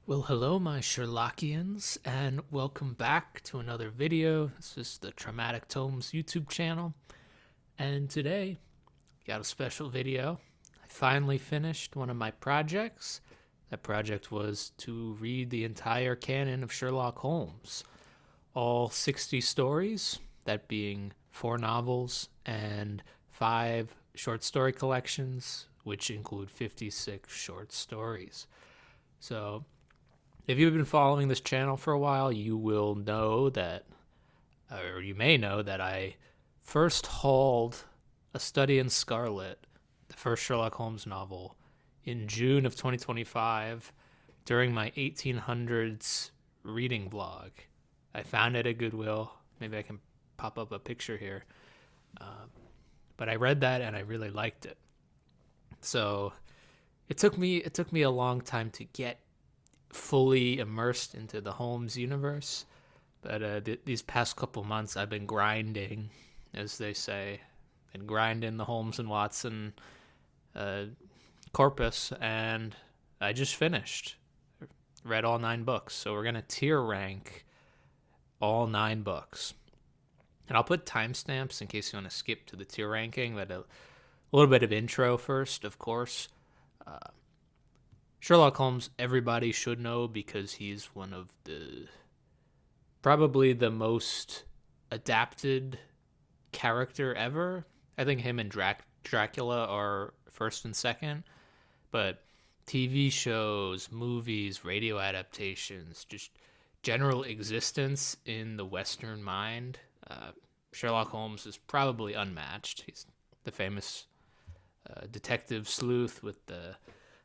Well, hello, my Sherlockians, and welcome back to another video. This is the Traumatic Tomes YouTube channel, and today, got a special video. I finally finished one of my projects. That project was to read the entire canon of Sherlock Holmes, all 60 stories, that being 4 novels and 5 short story collections, which include 56 short stories. So, if you've been following this channel for a while, you will know that, or you may know that I first hauled A Study in Scarlet, the first Sherlock Holmes novel, in June of 2025 during my 1800s reading vlog. I found it at Goodwill. Maybe I can pop up a picture here. But I read that and I really liked it. So it took me a long time to get fully immersed into the Holmes universe. But these past couple months, I've been grinding, as they say, and grinding the Holmes and Watson corpus, and I just finished. Read all 9 books, so we're gonna tier rank all 9 books, and I'll put timestamps in case you want to skip to the tier ranking. But a little bit of intro first, of course. Sherlock Holmes, everybody should know because he's one of probably the most adapted character ever. I think him and Dracula are first and second, but TV shows, movies, radio adaptations, just general existence in the Western mind, Sherlock Holmes is probably unmatched. He's the famous detective sleuth with the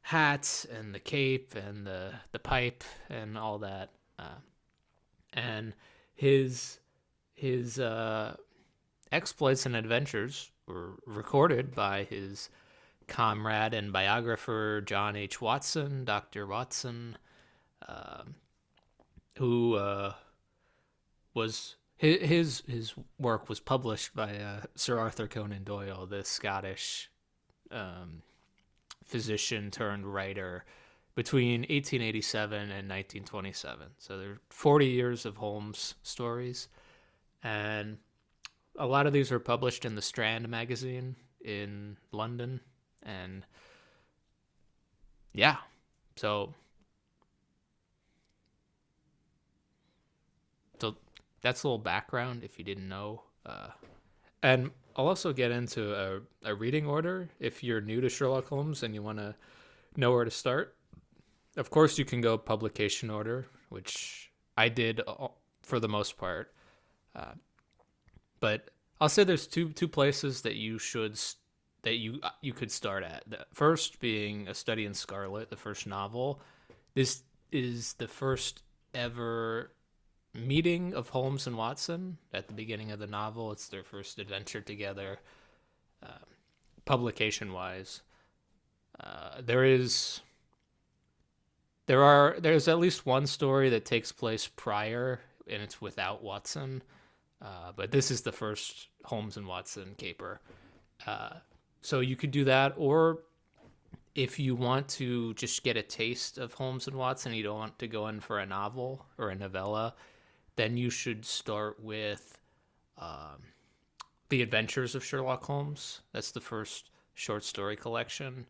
hats and the cape and the pipe and all that. And his exploits and adventures were recorded by his comrade and biographer John H. Watson, Dr. Watson, who was his work was published by Sir Arthur Conan Doyle, the Scottish physician turned writer, between 1887 and 1927. So there are 40 years of Holmes stories, and a lot of these were published in the Strand magazine in London. And yeah, so that's a little background if you didn't know. And I'll also get into a reading order if you're new to Sherlock Holmes and you want to know where to start. Of course, you can go publication order, which I did for the most part. But I'll say there's two places that you could start at. The first being A Study in Scarlet, the first novel. This is the first ever meeting of Holmes and Watson at the beginning of the novel. It's their first adventure together, publication wise. There's at least one story that takes place prior, and it's without Watson. But this is the first Holmes and Watson caper. So you could do that, or if you want to just get a taste of Holmes and Watson, you don't want to go in for a novel or a novella, then you should start with The Adventures of Sherlock Holmes. That's the first short story collection.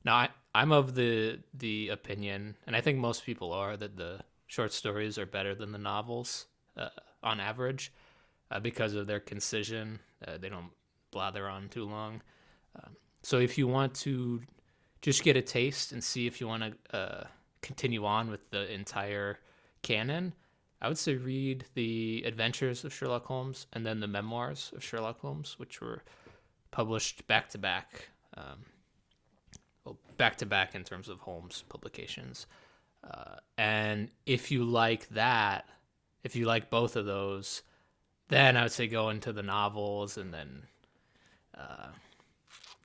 Now, I'm of the opinion, and I think most people are, that the short stories are better than the novels on average because of their concision. They don't blather on too long. So if you want to just get a taste and see if you want to continue on with the entire canon, I would say read The Adventures of Sherlock Holmes and then the Memoirs of Sherlock Holmes, which were published back to back. Back to back in terms of Holmes publications. And if you like that, if you like both of those, then I would say go into the novels, and then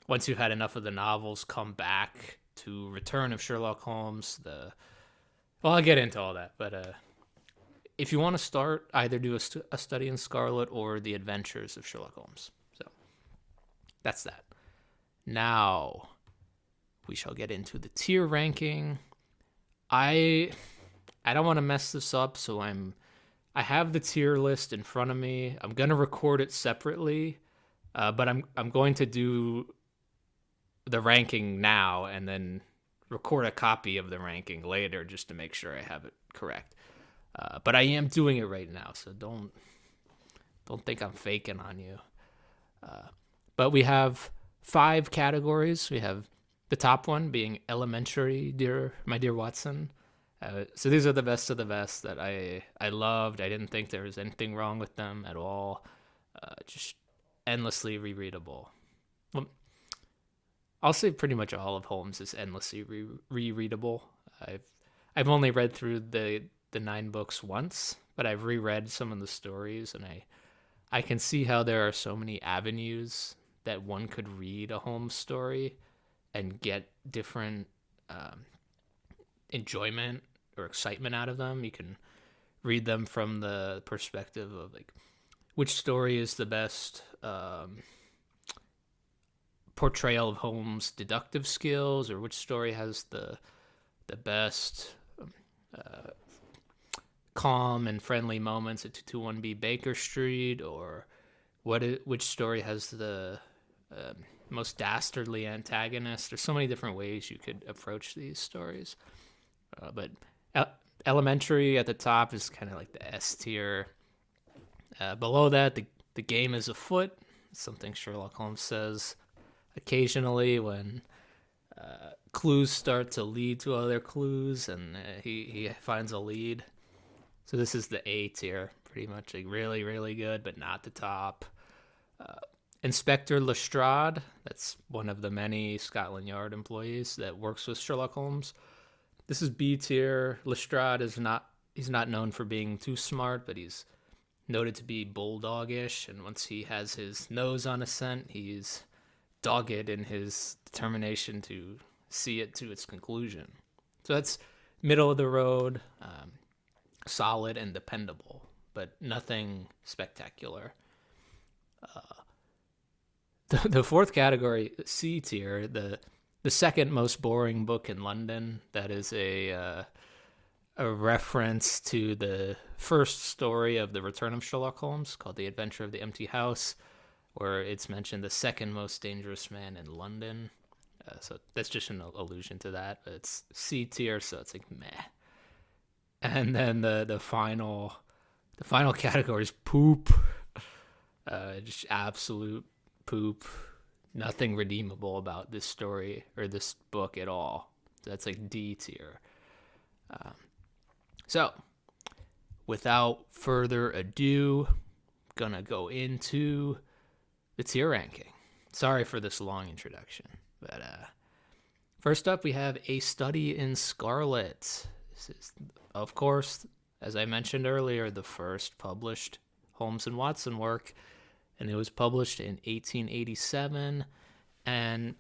once you've had enough of the novels, come back to Return of Sherlock Holmes. Well, I'll get into all that, but if you want to start, either do a Study in Scarlet or The Adventures of Sherlock Holmes. So that's that. Now we shall get into the tier ranking. I I don't want to mess this up, so I have the tier list in front of me. I'm gonna record it separately, but I'm going to do the ranking now and then record a copy of the ranking later just to make sure I have it correct. But I am doing it right now, so don't think I'm faking on you. But we have 5 categories. We have the top one being elementary, my dear Watson. So these are the best of the best that I loved. I didn't think there was anything wrong with them at all. Just endlessly rereadable. Well, I'll say pretty much all of Holmes is endlessly rereadable. I've only read through the 9 books once, but I've reread some of the stories, and I can see how there are so many avenues that one could read a Holmes story and get different enjoyment or excitement out of them. You can read them from the perspective of like which story is the best portrayal of Holmes' deductive skills, or which story has the best calm and friendly moments at 221B Baker Street, or which story has the most dastardly antagonist. There's so many different ways you could approach these stories. But elementary at the top is kind of like the S tier. Below that, the game is afoot. Something Sherlock Holmes says occasionally when clues start to lead to other clues, and he finds a lead. So this is the A tier, pretty much, like really, really good, but not the top. Inspector Lestrade, that's one of the many Scotland Yard employees that works with Sherlock Holmes. This is B tier. Lestrade he's not known for being too smart, but he's noted to be bulldogish, and once he has his nose on a scent, he's dogged in his determination to see it to its conclusion. So that's middle of the road, solid and dependable, but nothing spectacular. The fourth category, C tier, the second most boring book in London. That is a reference to the first story of the Return of Sherlock Holmes, called The Adventure of the Empty House, where it's mentioned the second most dangerous man in London. So that's just an allusion to that. But it's C tier, so it's like meh. And then the final category is poop. Just absolute poop. Nothing redeemable about this story or this book at all. That's like D tier. So, without further ado, gonna go into the tier ranking. Sorry for this long introduction, but first up we have A Study in Scarlet. This is, of course, as I mentioned earlier, the first published Holmes and Watson work, and it was published in 1887, and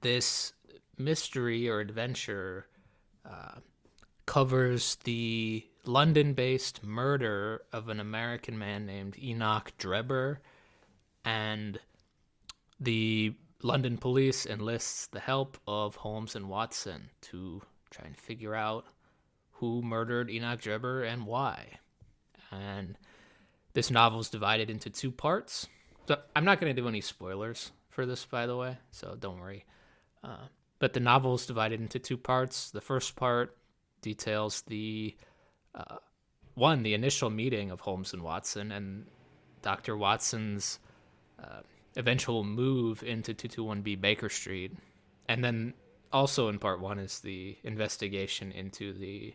this mystery or adventure covers the London-based murder of an American man named Enoch Drebber, and the London police enlists the help of Holmes and Watson to try and figure out who murdered Enoch Drebber and why. And this novel is divided into 2 parts. So I'm not going to do any spoilers for this, by the way, so don't worry. But the novel is divided into 2 parts. The first part details the initial meeting of Holmes and Watson, and Dr. Watson's eventual move into 221B Baker Street. And then also in part 1 is the investigation into the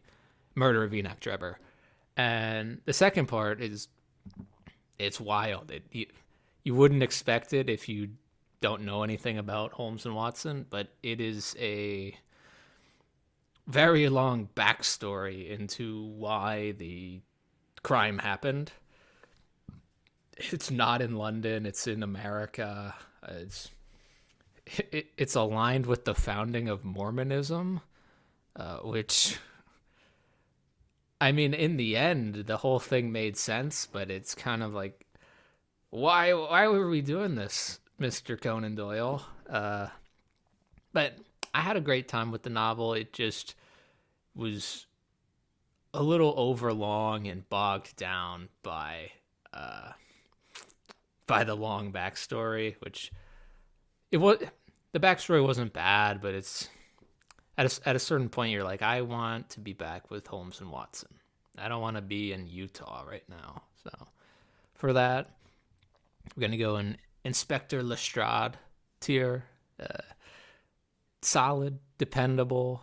murder of Enoch Drebber. And the second part it's wild. You wouldn't expect it if you don't know anything about Holmes and Watson, but it is a very long backstory into why the crime happened. It's not in London, it's in America. It's aligned with the founding of Mormonism, which, I mean, in the end, the whole thing made sense, but it's kind of like, why were we doing this, Mr. Conan Doyle? But I had a great time with the novel. It just was a little overlong and bogged down by the long backstory, which it was. The backstory wasn't bad, but it's at a certain point you're like, I want to be back with Holmes and Watson. I don't want to be in Utah right now. So for that, we're gonna go in Inspector Lestrade tier. Solid, dependable,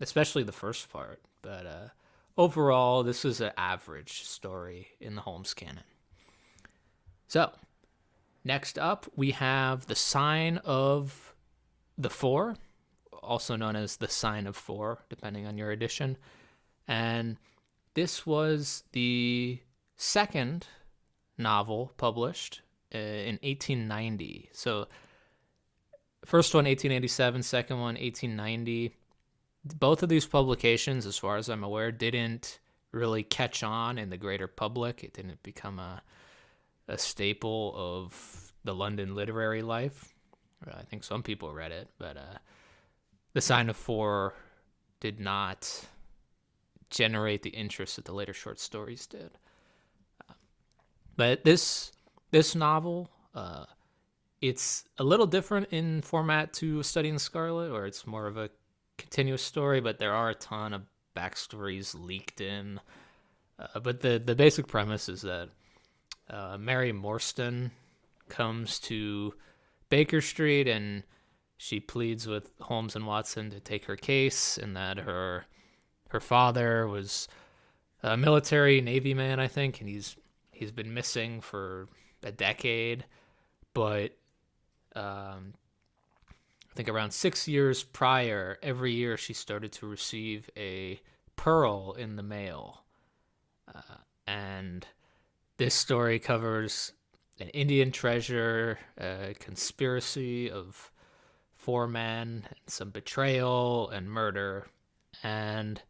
especially the first part. But overall, this is an average story in the Holmes canon. So, next up, we have the Sign of the Four, also known as the Sign of Four, depending on your edition. And this was the second novel published in 1890. So, first one, 1887, second one, 1890. Both of these publications, as far as I'm aware, didn't really catch on in the greater public. It didn't become a staple of the London literary life. I think some people read it, but The Sign of Four did not generate the interest that the later short stories did. But this novel, it's a little different in format to A Study in Scarlet, or it's more of a continuous story, but there are a ton of backstories leaked in. But the basic premise is that Mary Morstan comes to Baker Street and she pleads with Holmes and Watson to take her case, and that her father was a military Navy man, I think, and he's been missing for a decade. But I think around 6 years prior, every year she started to receive a pearl in the mail. And this story covers an Indian treasure, a conspiracy of 4 men, and some betrayal and murder. And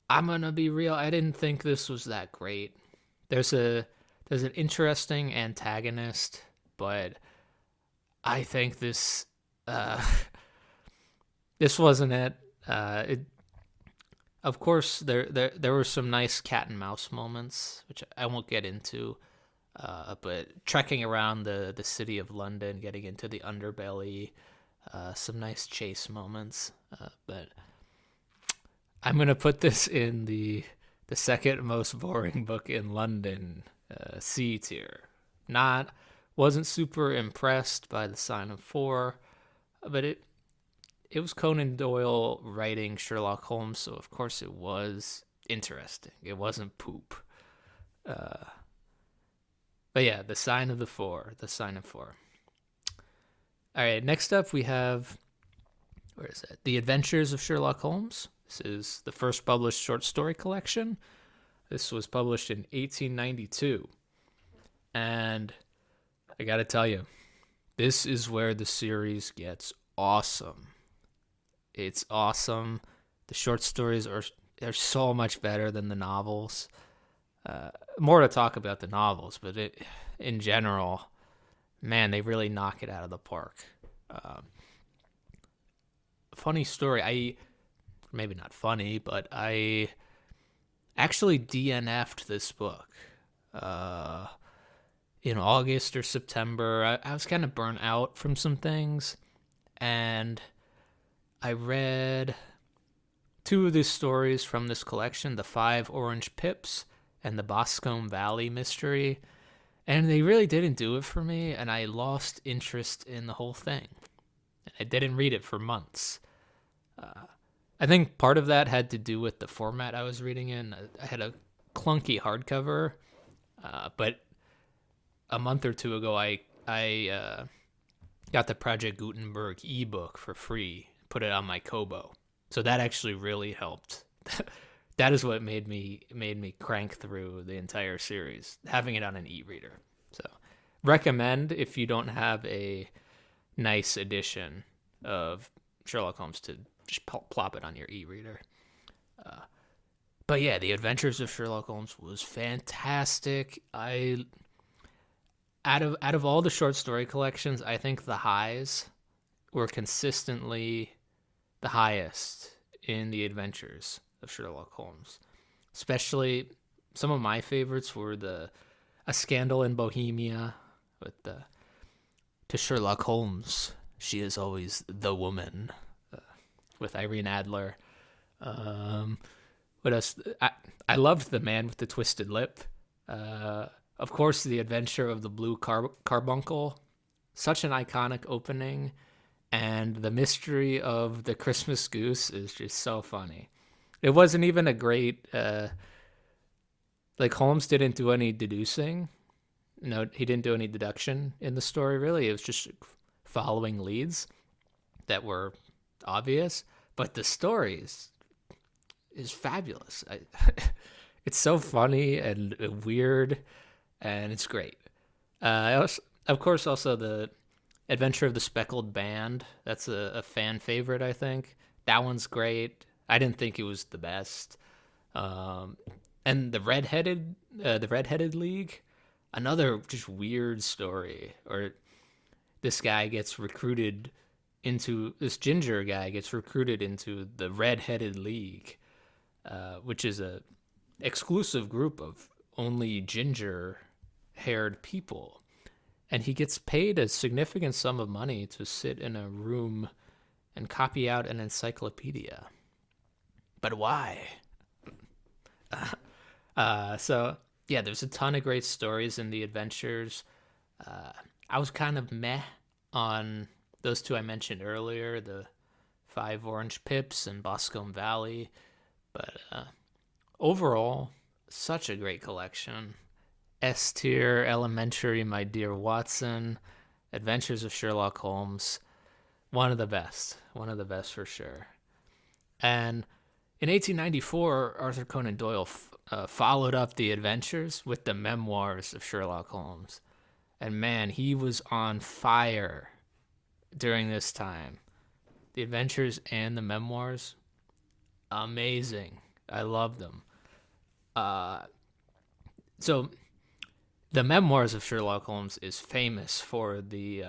I'm going to be real, I didn't think this was that great. There's an interesting antagonist, but I think this wasn't it. Of course, there were some nice cat and mouse moments, which I won't get into. But trekking around the city of London, getting into the underbelly, some nice chase moments. But I'm gonna put this in the second most boring book in London, C tier. Wasn't super impressed by The Sign of Four, but it was Conan Doyle writing Sherlock Holmes, so of course it was interesting. It wasn't poop. But yeah, The Sign of the Four. The Sign of Four. All right, next up we have, where is it? The Adventures of Sherlock Holmes. This is the first published short story collection. This was published in 1892. And I gotta tell you, this is where the series gets awesome. It's awesome. The short stories are so much better than the novels. More to talk about the novels, but in general, man, they really knock it out of the park. Funny story, maybe not funny, but I actually DNF'd this book in August or September. I was kind of burnt out from some things, and I read 2 of these stories from this collection, The 5 Orange Pips and The Boscombe Valley Mystery, and they really didn't do it for me, and I lost interest in the whole thing. I didn't read it for months. I think part of that had to do with the format I was reading in. I had a clunky hardcover, but a month or 2 ago, I got the Project Gutenberg ebook for free, put it on my Kobo. So that actually really helped. That is what made me crank through the entire series, having it on an e-reader. So recommend, if you don't have a nice edition of Sherlock Holmes, to just plop it on your e-reader. But yeah, The Adventures of Sherlock Holmes was fantastic. Out of all the short story collections, I think the highs were consistently the highest in The Adventures. of Sherlock Holmes. Especially some of my favorites were A Scandal in Bohemia with To Sherlock Holmes, She is Always the Woman with Irene Adler. What else? I loved The Man with the Twisted Lip. Of course, The Adventure of the Blue Carbuncle. Such an iconic opening. And The Mystery of the Christmas Goose is just so funny. It wasn't even a great... Holmes didn't do any deducing. No, he didn't do any deduction in the story, really. It was just following leads that were obvious. But the story is fabulous. It's so funny and weird, and it's great. Of course, also the Adventure of the Speckled Band. That's a fan favorite, I think. That one's great. I didn't think it was the best. And the Redheaded League, another just weird story. Or this ginger guy gets recruited into the Redheaded League, which is a exclusive group of only ginger-haired people. And he gets paid a significant sum of money to sit in a room and copy out an encyclopedia. But why? There's a ton of great stories in the adventures. I was kind of meh on those two I mentioned earlier, the 5 Orange Pips and Boscombe Valley. But overall, such a great collection. S tier, Elementary, My Dear Watson, Adventures of Sherlock Holmes. One of the best for sure. And in 1894, Arthur Conan Doyle followed up the adventures with the memoirs of Sherlock Holmes. And man, he was on fire during this time. The adventures and the memoirs, amazing. I love them. So the memoirs of Sherlock Holmes is famous for the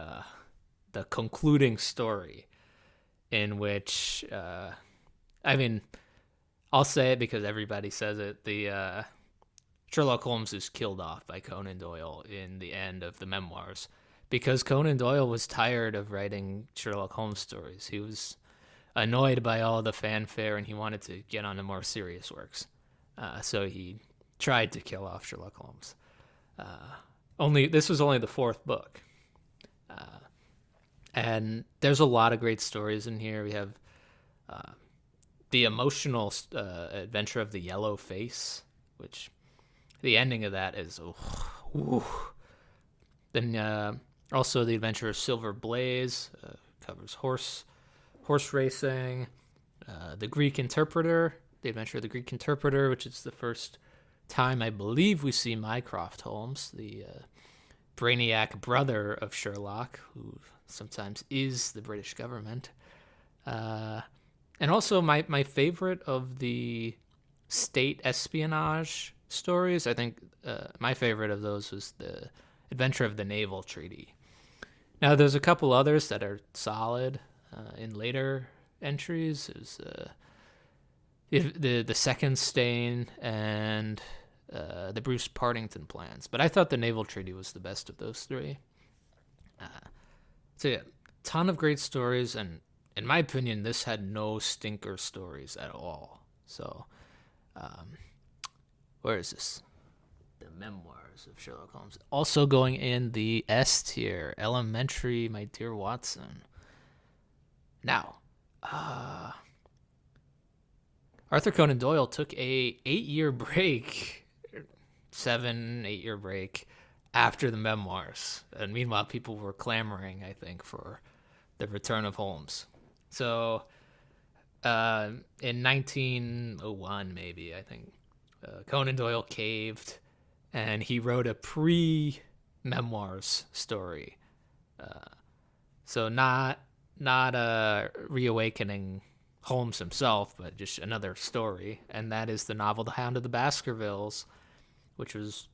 concluding story, in which I'll say it because everybody says it. The Sherlock Holmes is killed off by Conan Doyle in the end of the memoirs because Conan Doyle was tired of writing Sherlock Holmes stories. He was annoyed by all the fanfare and he wanted to get on to more serious works. So he tried to kill off Sherlock Holmes. This was only the 4th book. And there's a lot of great stories in here. We have the emotional adventure of the Yellow Face, which the ending of that is... Then also the adventure of Silver Blaze, covers horse racing. The Greek Interpreter, the adventure of the Greek Interpreter, which is the first time I believe we see Mycroft Holmes, the brainiac brother of Sherlock, who sometimes is the British government. And also my favorite of the state espionage stories, I think my favorite of those was the Adventure of the Naval Treaty. Now, there's a couple others that are solid in later entries. There's the Second Stain and the Bruce Partington plans. But I thought the Naval Treaty was the best of those 3. Ton of great stories, and in my opinion, this had no stinker stories at all. So, where is this? The Memoirs of Sherlock Holmes. Also going in the S tier, Elementary, My Dear Watson. Now, Arthur Conan Doyle took a 8-year break, 7-8-year break after the memoirs. And meanwhile, people were clamoring, I think, for the return of Holmes. So, in 1901, maybe, I think, Conan Doyle caved, and he wrote a pre-memoirs story. So not reawakening Holmes himself, but just another story, and that is the novel The Hound of the Baskervilles, which was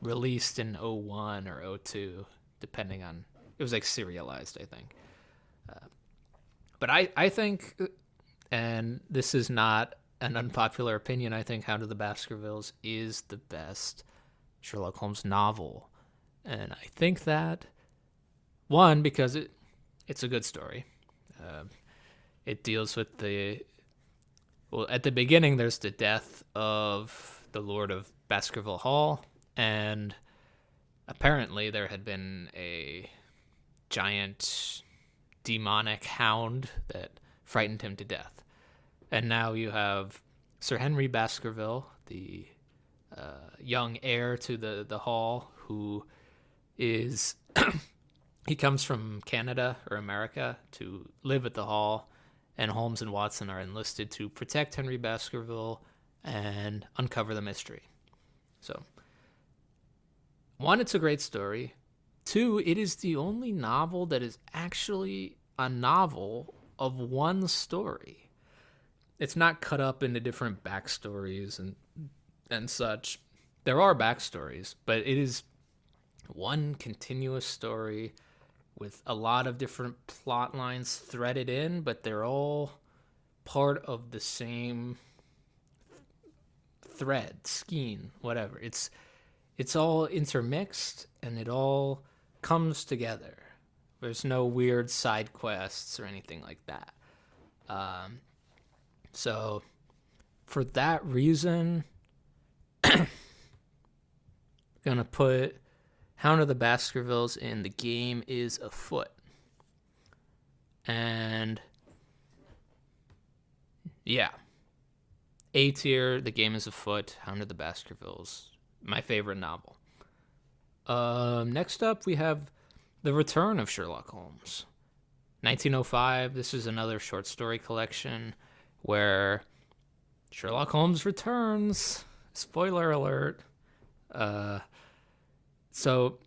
released in 01 or 02, depending on... It was like serialized, I think. But I think, and this is not an unpopular opinion, I think Hound of the Baskervilles is the best Sherlock Holmes novel. And I think that, one, because it's a good story. Uh, it deals with well, at the beginning, there's the death of the Lord of Baskerville Hall, and apparently there had been a giant demonic hound that frightened him to death. And now you have Sir Henry Baskerville, the young heir to the hall, who is he comes from Canada or America to live at the hall, and Holmes and Watson are enlisted to protect Henry Baskerville and uncover the mystery. So, one, it's a great story. Two, it is the only novel that is actually a novel of one story. It's not cut up into different backstories and such. There are backstories, but it is one continuous story with a lot of different plot lines threaded in, but they're all part of the same thread, skein, whatever. It's all intermixed, and it all comes together. There's no weird side quests or anything like that. So for that reason, gonna put Hound of the Baskervilles in The Game is Afoot. And yeah, A tier, The Game is Afoot, Hound of the Baskervilles, my favorite novel. Next up, we have The Return of Sherlock Holmes. 1905, this is another short story collection where Sherlock Holmes returns. Spoiler alert. So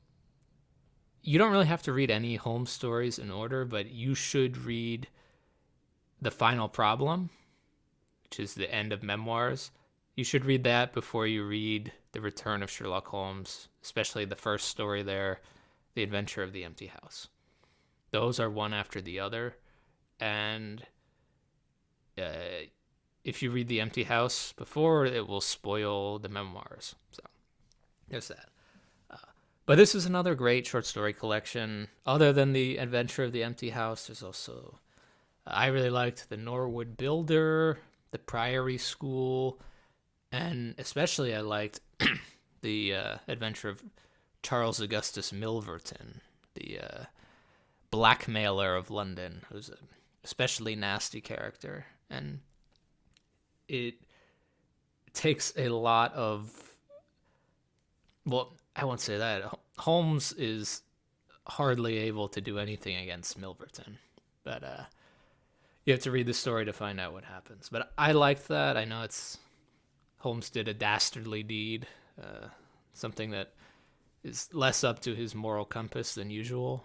you don't really have to read any Holmes stories in order, but you should read The Final Problem, which is the end of Memoirs. You should read that before you read The Return of Sherlock Holmes, especially the first story there, The Adventure of the Empty House. Those are one after the other, and if you read The Empty House before, it will spoil the memoirs. So there's that. But this is another great short story collection. Other than The Adventure of the Empty House, there's also, I really liked The Norwood Builder, The Priory School, and especially I liked The Adventure of Charles Augustus Milverton, the blackmailer of London, who's an especially nasty character. And it takes a lot of, well, I won't say that. Holmes is hardly able to do anything against Milverton, but you have to read the story to find out what happens. But I liked that. I know Holmes did a dastardly deed, something that is less up to his moral compass than usual,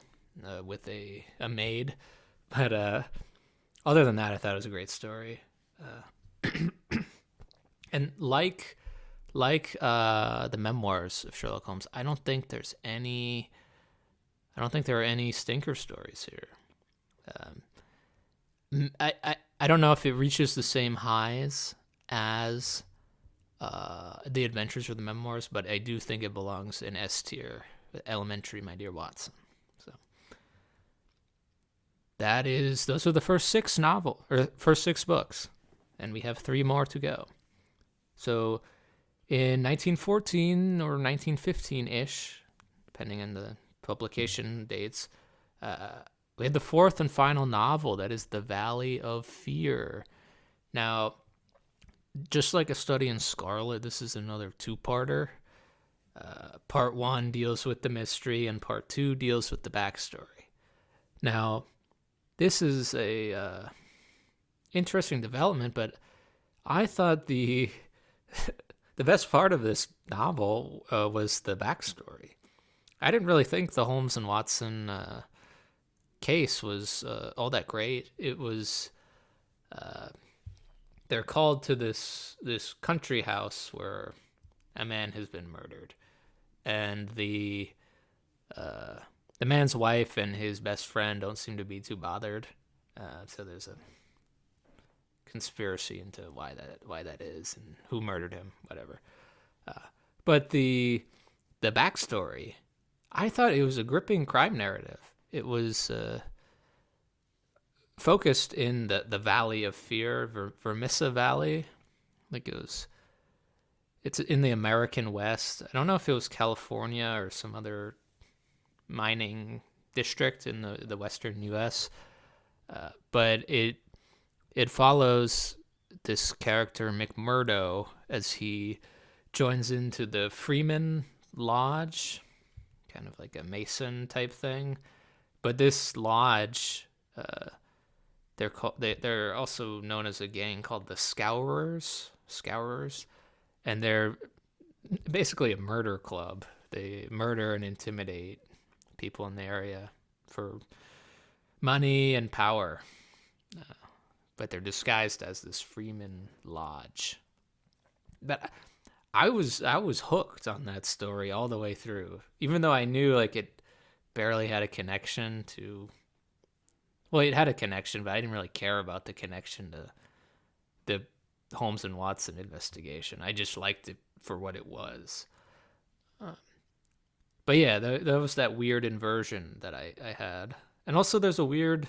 with a maid. But other than that, I thought it was a great story. And like the memoirs of Sherlock Holmes, I don't think there are any stinker stories here. I don't know if it reaches the same highs as The Adventures or the Memoirs, but I do think it belongs in S tier, Elementary, My Dear Watson. So those are the first six books, and we have 3 more to go. So in 1914 or 1915-ish, depending on the publication dates, we had the 4th and final novel, that is The Valley of Fear. Now, just like A Study in Scarlet, this is another 2-parter. Part 1 deals with the mystery, and Part 2 deals with the backstory. Now, this is a interesting development, but I thought the best part of this novel was the backstory. I didn't really think the Holmes and Watson case was all that great. It was they're called to this country house where a man has been murdered, and the man's wife and his best friend don't seem to be too bothered. So there's a conspiracy into why that is and who murdered him, whatever. But the backstory, I thought it was a gripping crime narrative. It was focused in the Valley of Fear, Vermissa Valley. Like it's in the American West. I don't know if it was California or some other mining district in the western U.S. But it follows this character McMurdo as he joins into the Freeman Lodge, kind of like a Mason type thing. But this lodge, they're also known as a gang called the Scourers, and they're basically a murder club. They murder and intimidate people in the area for money and power. But they're disguised as this Freeman Lodge. But I was hooked on that story all the way through, even though I knew like it barely had a connection to. Well, it had a connection, but I didn't really care about the connection to the Holmes and Watson investigation. I just liked it for what it was. But yeah, there was that weird inversion that I had, and also there's a weird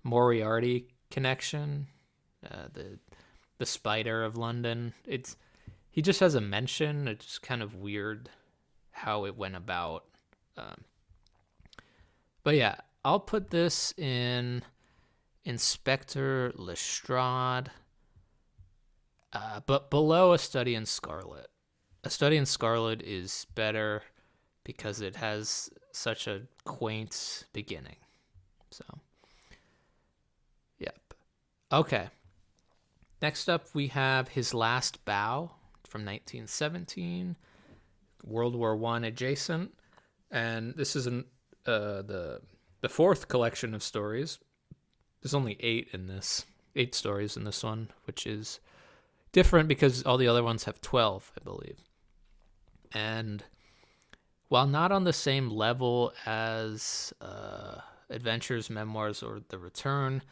Moriarty connection. The Spider of London. He just has a mention. It's just kind of weird how it went about. But yeah, I'll put this in Inspector Lestrade, but below A Study in Scarlet. A Study in Scarlet is better because it has such a quaint beginning. So, yep. Okay. Next up, we have His Last Bow from 1917, World War I adjacent, and this is the fourth collection of stories. There's only 8 stories in this one, which is different because all the other ones have 12, I believe. And while not on the same level as Adventures, Memoirs, or The Return,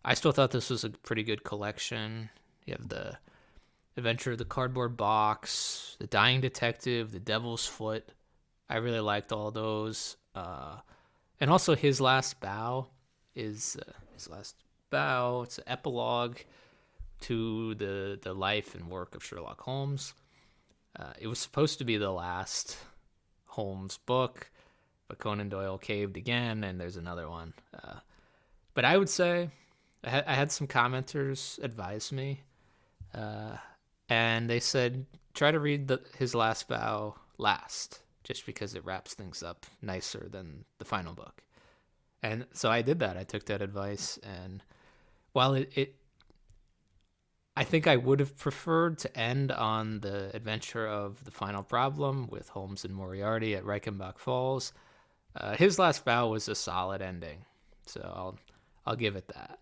I still thought this was a pretty good collection. You have the Adventure of the Cardboard Box, The Dying Detective, The Devil's Foot. I really liked all those. And also His Last Bow is It's an epilogue to the life and work of Sherlock Holmes. It was supposed to be the last Holmes book, but Conan Doyle caved again, and there's another one. But I would say I had some commenters advise me, and they said try to read His Last Bow last, just because it wraps things up nicer than the final book. And so I did that. I took that advice, and while I think I would have preferred to end on the adventure of the final problem with Holmes and Moriarty at Reichenbach Falls. His Last Bow was a solid ending, so I'll give it that.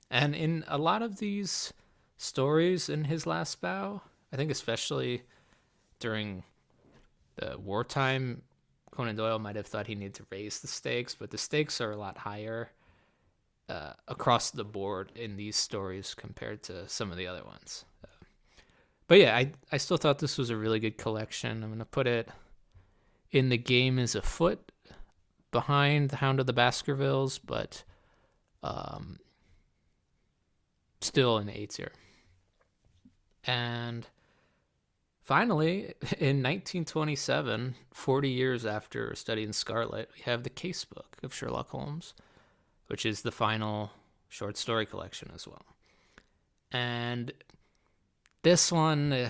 And in a lot of these stories in His Last Bow, I think especially during the wartime, Conan Doyle might have thought he needed to raise the stakes, but the stakes are a lot higher across the board in these stories compared to some of the other ones. But yeah, I still thought this was a really good collection. I'm going to put it in The Game Is Afoot behind The Hound of the Baskervilles, but still in the A tier. And finally, in 1927, 40 years after A Study in Scarlet, we have the Casebook of Sherlock Holmes, which is the final short story collection as well. And this one,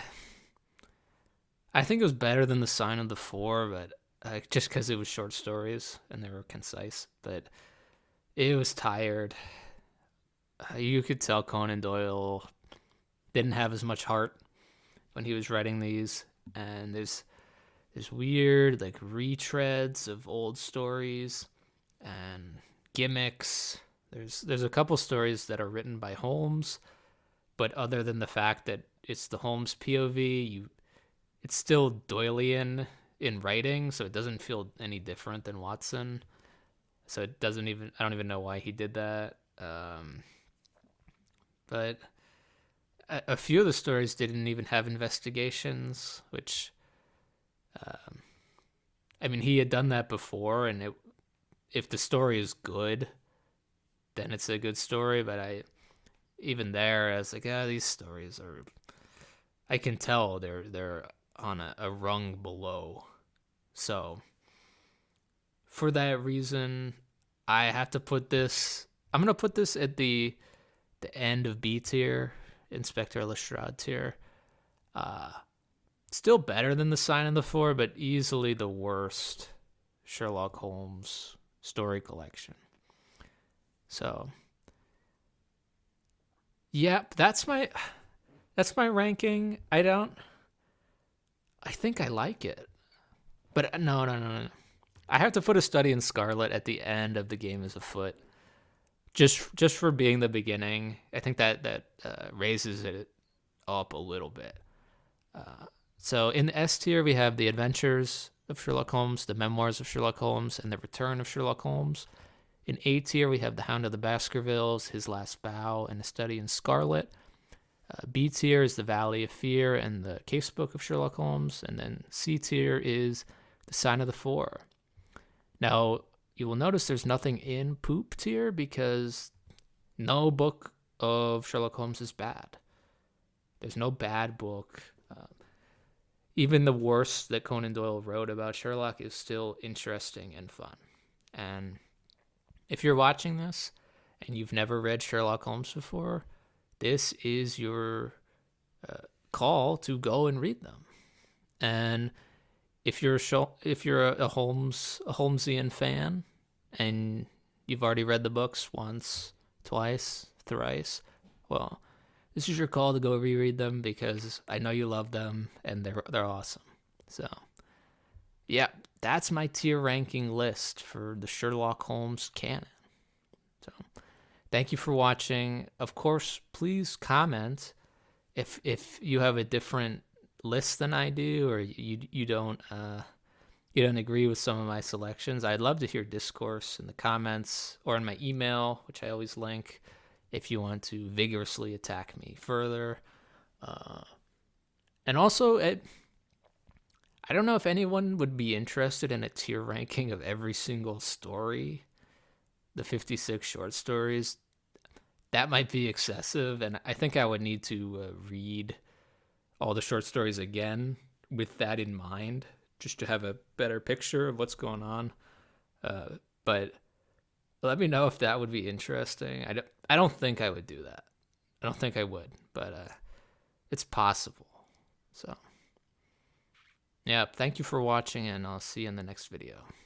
I think it was better than The Sign of the Four, but just because it was short stories and they were concise. But it was tired. You could tell Conan Doyle didn't have as much heart when he was writing these, and there's weird like retreads of old stories and gimmicks. There's a couple stories that are written by Holmes, but other than the fact that it's the Holmes POV, it's still Doylean in writing, so it doesn't feel any different than Watson. So I don't even know why he did that. but a few of the stories didn't even have investigations, which, I mean, he had done that before, and if the story is good, then it's a good story. But even there, I was like, these stories are, I can tell they're on a rung below. So for that reason, I have to put this. I'm gonna put this at the end of B tier, Inspector Lestrade tier. Still better than The Sign of the Four, but easily the worst Sherlock Holmes story collection. So, yeah, that's my ranking. I think I like it, but no. I have to put A Study in Scarlet at the end of The Game Is Afoot, just for being the beginning. I think that raises it up a little bit. So in the S tier, we have The Adventures of Sherlock Holmes, The Memoirs of Sherlock Holmes, and The Return of Sherlock Holmes. In A tier, we have The Hound of the Baskervilles, His Last Bow, and A Study in Scarlet. B tier is The Valley of Fear and The Casebook of Sherlock Holmes. And then C tier is The Sign of the Four. Now, you will notice there's nothing in Poop tier because no book of Sherlock Holmes is bad. There's no bad book. Even the worst that Conan Doyle wrote about Sherlock is still interesting and fun. And if you're watching this and you've never read Sherlock Holmes before, this is your call to go and read them. And if you're a Holmesian fan and you've already read the books once, twice, thrice, well, this is your call to go reread them because I know you love them and they're awesome. So, yeah, that's my tier ranking list for the Sherlock Holmes canon. So, thank you for watching. Of course, please comment if you have a different list than I do, or you don't agree with some of my selections. I'd love to hear discourse in the comments or in my email, which I always link, if you want to vigorously attack me further. And also, I don't know if anyone would be interested in a tier ranking of every single story, the 56 short stories. That might be excessive, and I think I would need to read all the short stories again with that in mind, just to have a better picture of what's going on. But let me know if that would be interesting. I don't think I would do that. I don't think I would, but it's possible. So, yeah, thank you for watching, and I'll see you in the next video.